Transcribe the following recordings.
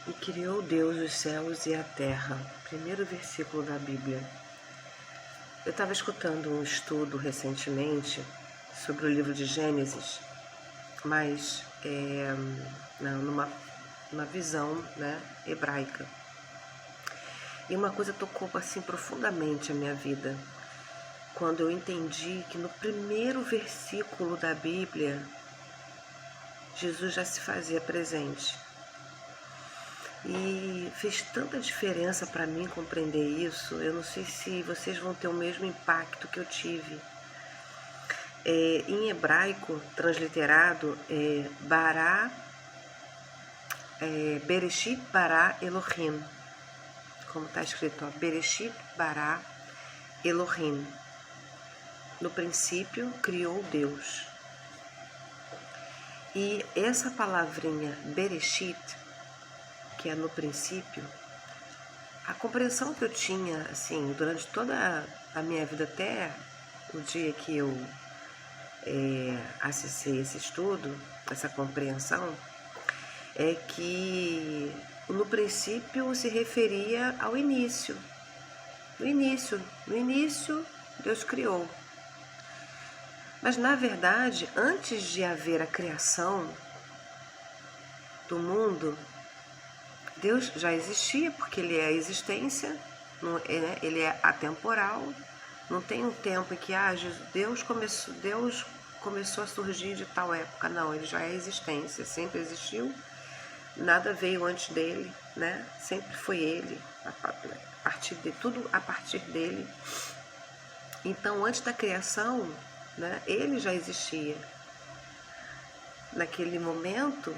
E criou Deus os céus e a terra. Primeiro versículo da Bíblia. Eu estava escutando um estudo recentemente sobre o livro de Gênesis, mas numa visão, né, hebraica. E uma coisa tocou assim profundamente a minha vida, quando eu entendi que no primeiro versículo da Bíblia, Jesus já se fazia presente. E fez tanta diferença para mim compreender isso. Eu não sei se vocês vão ter o mesmo impacto que eu tive. Em hebraico, transliterado, Bereshit bara Elohim. Como está escrito, ó, Bereshit bara Elohim. No princípio, criou Deus. E essa palavrinha Bereshit, que é no princípio, a compreensão que eu tinha, assim, durante toda a minha vida, até o dia que eu acessei esse estudo, essa compreensão, é que no princípio se referia ao início. No início, Deus criou. Mas, na verdade, antes de haver a criação do mundo, Deus já existia, porque Ele é a existência, Ele é atemporal. Não tem um tempo em que Deus começou a surgir de tal época. Não, Ele já é a existência, sempre existiu, nada veio antes dele, né? Sempre foi Ele, tudo a partir dele. Então, antes da criação, né, Ele já existia. Naquele momento,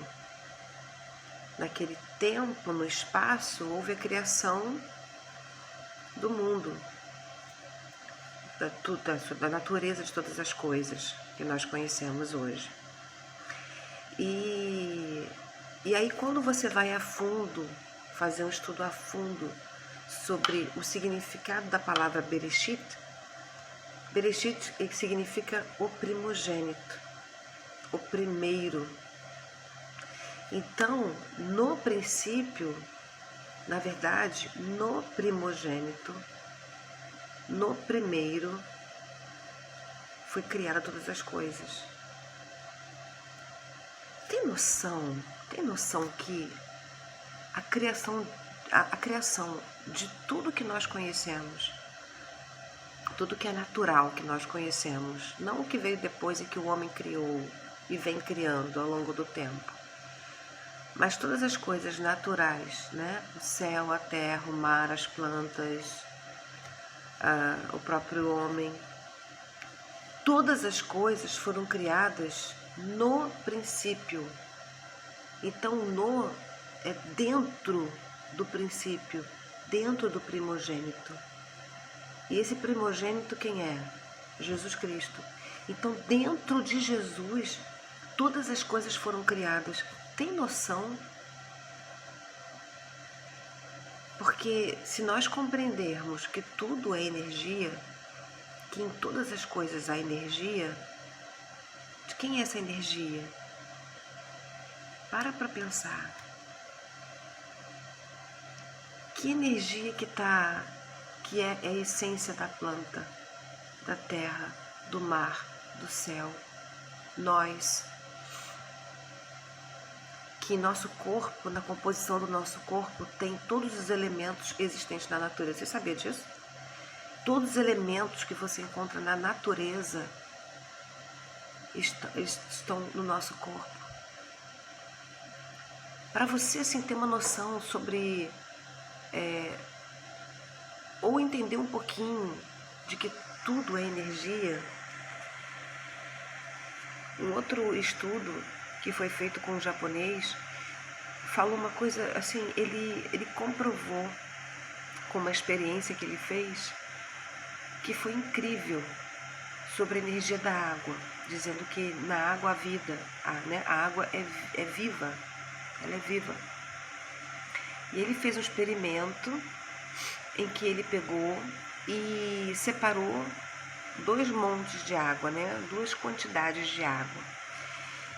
naquele tempo, no espaço, houve a criação do mundo, da natureza de todas as coisas que nós conhecemos hoje. E aí, quando você vai a fundo, fazer um estudo a fundo sobre o significado da palavra Bereshit, Bereshit significa o primogênito, o primeiro. Então, no princípio, na verdade, no primogênito, no primeiro, foi criada todas as coisas. Tem noção que a criação de tudo que nós conhecemos, tudo que é natural que nós conhecemos, não o que veio depois e que o homem criou e vem criando ao longo do tempo, mas todas as coisas naturais, né? O céu, a terra, o mar, as plantas, o próprio homem, todas as coisas foram criadas no princípio. Então, é dentro do princípio, dentro do primogênito. E esse primogênito quem é? Jesus Cristo. Então, dentro de Jesus, todas as coisas foram criadas. Tem noção? Porque se nós compreendermos que tudo é energia, que em todas as coisas há energia, de quem é essa energia? Para pensar. Que energia que é a essência da planta, da terra, do mar, do céu? Nós. Que nosso corpo, na composição do nosso corpo, tem todos os elementos existentes na natureza. Você sabia disso? Todos os elementos que você encontra na natureza estão no nosso corpo. Para você assim, ter uma noção sobre, ou entender um pouquinho de que tudo é energia, um outro estudo que foi feito com um japonês falou uma coisa assim, ele comprovou com uma experiência que ele fez que foi incrível sobre a energia da água, dizendo que na água há vida, a água é viva, ela é viva. E ele fez um experimento em que ele pegou e separou 2 montes de água, né? 2 quantidades de água.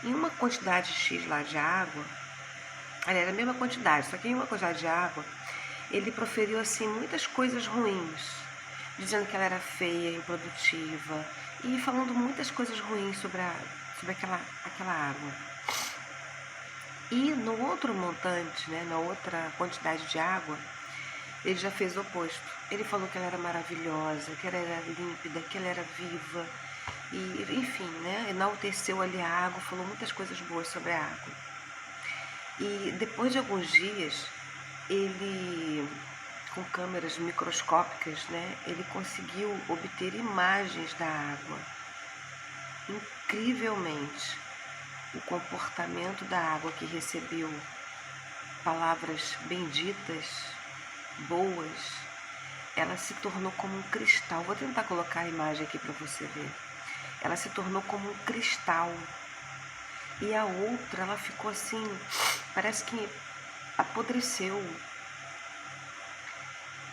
Em uma quantidade X lá de água, Era a mesma quantidade, só que em uma quantidade de água, ele proferiu assim muitas coisas ruins, dizendo que ela era feia, improdutiva, e falando muitas coisas ruins sobre aquela água. E no outro montante, né, na outra quantidade de água, ele já fez o oposto. Ele falou que ela era maravilhosa, que ela era límpida, que ela era viva, e enfim, né, enalteceu ali a água, falou muitas coisas boas sobre a água. E depois de alguns dias, ele, com câmeras microscópicas, né, ele conseguiu obter imagens da água. Incrivelmente, o comportamento da água que recebeu palavras benditas, boas, ela se tornou como um cristal. Vou tentar colocar a imagem aqui para você ver. Ela se tornou como um cristal. E a outra, ela ficou assim, parece que apodreceu.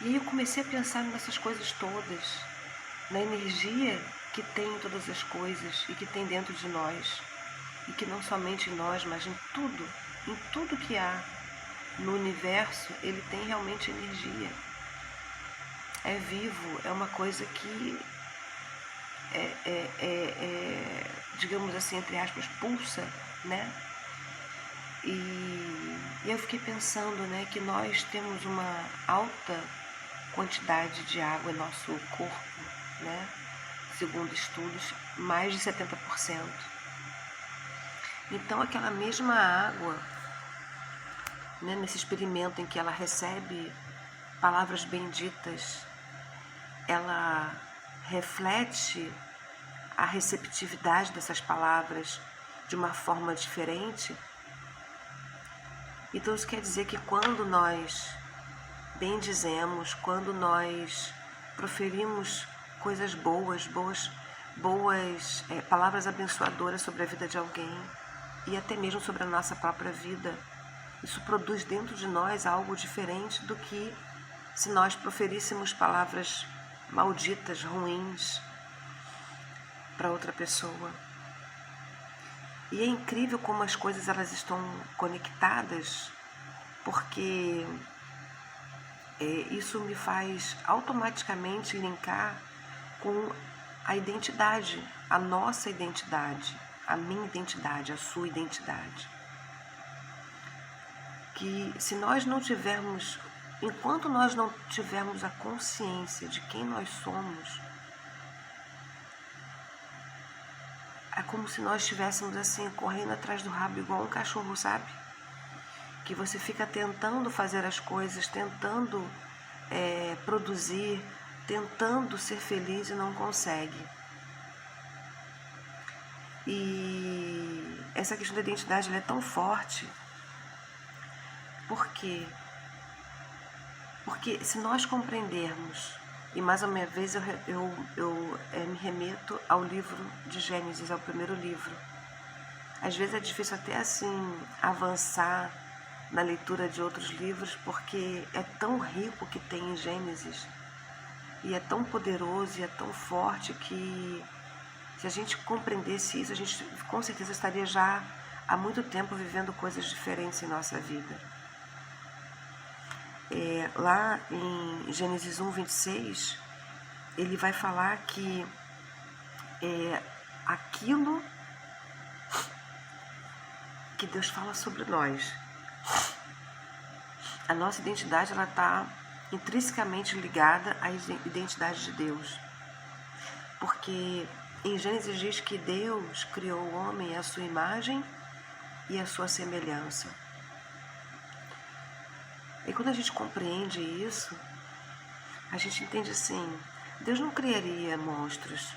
E aí eu comecei a pensar nessas coisas todas, na energia que tem em todas as coisas e que tem dentro de nós. E que não somente em nós, mas em tudo que há no universo, ele tem realmente energia. É vivo, é uma coisa que digamos assim, entre aspas, pulsa, né? E eu fiquei pensando, né, que nós temos uma alta quantidade de água em nosso corpo, né? Segundo estudos, mais de 70%. Então, aquela mesma água, né, nesse experimento em que ela recebe palavras benditas, ela reflete a receptividade dessas palavras de uma forma diferente. Então, isso quer dizer que quando nós bendizemos, quando nós proferimos coisas boas, palavras abençoadoras sobre a vida de alguém, e até mesmo sobre a nossa própria vida, isso produz dentro de nós algo diferente do que se nós proferíssemos palavras malditas, ruins para outra pessoa. E é incrível como as coisas elas estão conectadas, porque isso me faz automaticamente linkar com a identidade, a nossa identidade, a minha identidade, a sua identidade. Que se nós não tivermos, enquanto nós não tivermos a consciência de quem nós somos, é como se nós estivéssemos assim, correndo atrás do rabo igual um cachorro, sabe? Que você fica tentando fazer as coisas, tentando produzir, tentando ser feliz e não consegue. E essa questão da identidade ela é tão forte. Por quê? Porque se nós compreendermos, e mais uma vez eu me remeto ao livro de Gênesis, ao primeiro livro. Às vezes é difícil até assim avançar na leitura de outros livros, porque é tão rico o que tem em Gênesis, e é tão poderoso e é tão forte que se a gente compreendesse isso, a gente com certeza estaria já há muito tempo vivendo coisas diferentes em nossa vida. Lá em Gênesis 1:26, ele vai falar que aquilo que Deus fala sobre nós, a nossa identidade ela está intrinsecamente ligada à identidade de Deus. Porque em Gênesis diz que Deus criou o homem à sua imagem e à sua semelhança. E quando a gente compreende isso, a gente entende assim, Deus não criaria monstros,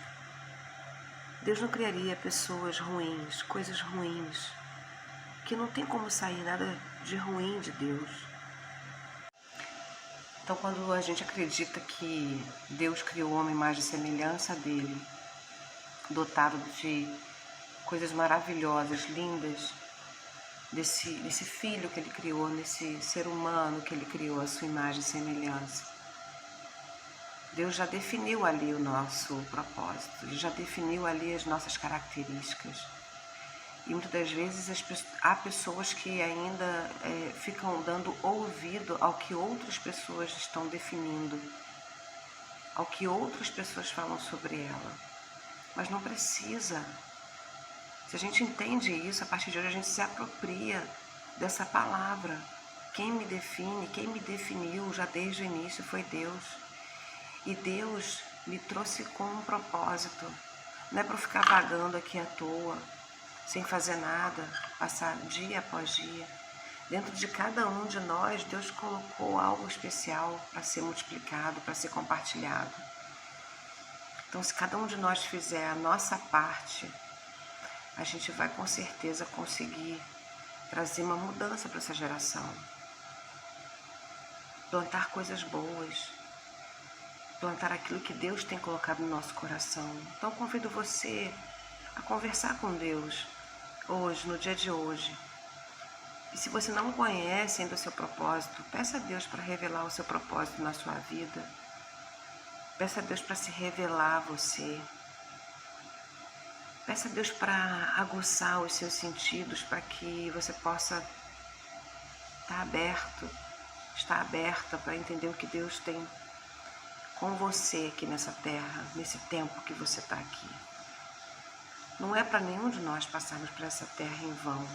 Deus não criaria pessoas ruins, coisas ruins, que não tem como sair nada de ruim de Deus. Então, quando a gente acredita que Deus criou o homem mais de semelhança dele, dotado de coisas maravilhosas, lindas, desse filho que ele criou, nesse ser humano que ele criou, a sua imagem e semelhança, Deus já definiu ali o nosso propósito, Ele já definiu ali as nossas características. E muitas das vezes há pessoas que ainda ficam dando ouvido ao que outras pessoas estão definindo, ao que outras pessoas falam sobre ela. Mas não precisa. Se a gente entende isso, a partir de hoje a gente se apropria dessa palavra. Quem me define, quem me definiu já desde o início foi Deus. E Deus me trouxe com um propósito. Não é para ficar vagando aqui à toa, sem fazer nada, passar dia após dia. Dentro de cada um de nós, Deus colocou algo especial para ser multiplicado, para ser compartilhado. Então, se cada um de nós fizer a nossa parte, a gente vai com certeza conseguir trazer uma mudança para essa geração. Plantar coisas boas, plantar aquilo que Deus tem colocado no nosso coração. Então, convido você a conversar com Deus hoje, no dia de hoje. E se você não conhece ainda o seu propósito, peça a Deus para revelar o seu propósito na sua vida. Peça a Deus para se revelar a você. Peça a Deus para aguçar os seus sentidos, para que você possa estar aberta para entender o que Deus tem com você aqui nessa terra, nesse tempo que você está aqui. Não é para nenhum de nós passarmos por essa terra em vão.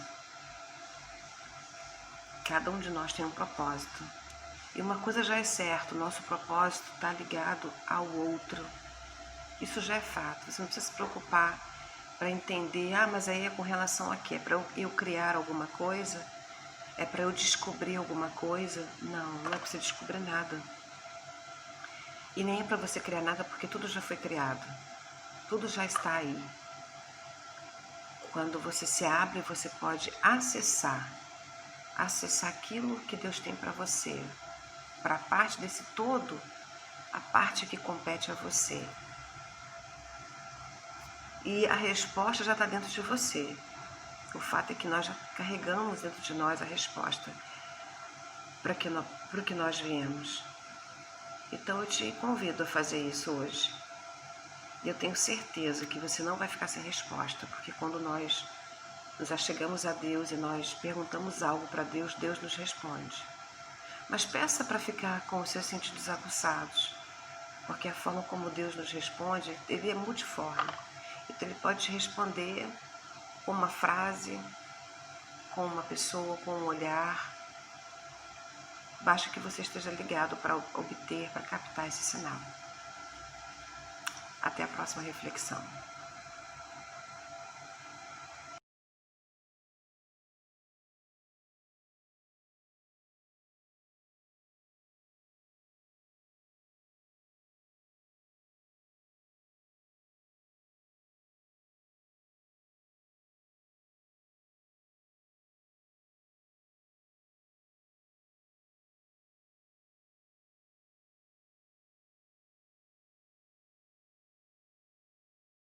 Cada um de nós tem um propósito. E uma coisa já é certa, o nosso propósito está ligado ao outro. Isso já é fato, você não precisa se preocupar para entender, mas aí é com relação a quê? É para eu criar alguma coisa? É para eu descobrir alguma coisa? Não é para você descobrir nada. E nem é para você criar nada, porque tudo já foi criado. Tudo já está aí. Quando você se abre, você pode acessar aquilo que Deus tem para você. Para a parte desse todo, a parte que compete a você. E a resposta já está dentro de você. O fato é que nós já carregamos dentro de nós a resposta para o que nós viemos. Então eu te convido a fazer isso hoje. E eu tenho certeza que você não vai ficar sem resposta, porque quando nós nos achegamos a Deus e nós perguntamos algo para Deus, Deus nos responde. Mas peça para ficar com os seus sentidos aguçados, porque a forma como Deus nos responde, ele é multiforme. Então ele pode te responder com uma frase, com uma pessoa, com um olhar. Basta que você esteja ligado para obter, para captar esse sinal. Até a próxima reflexão.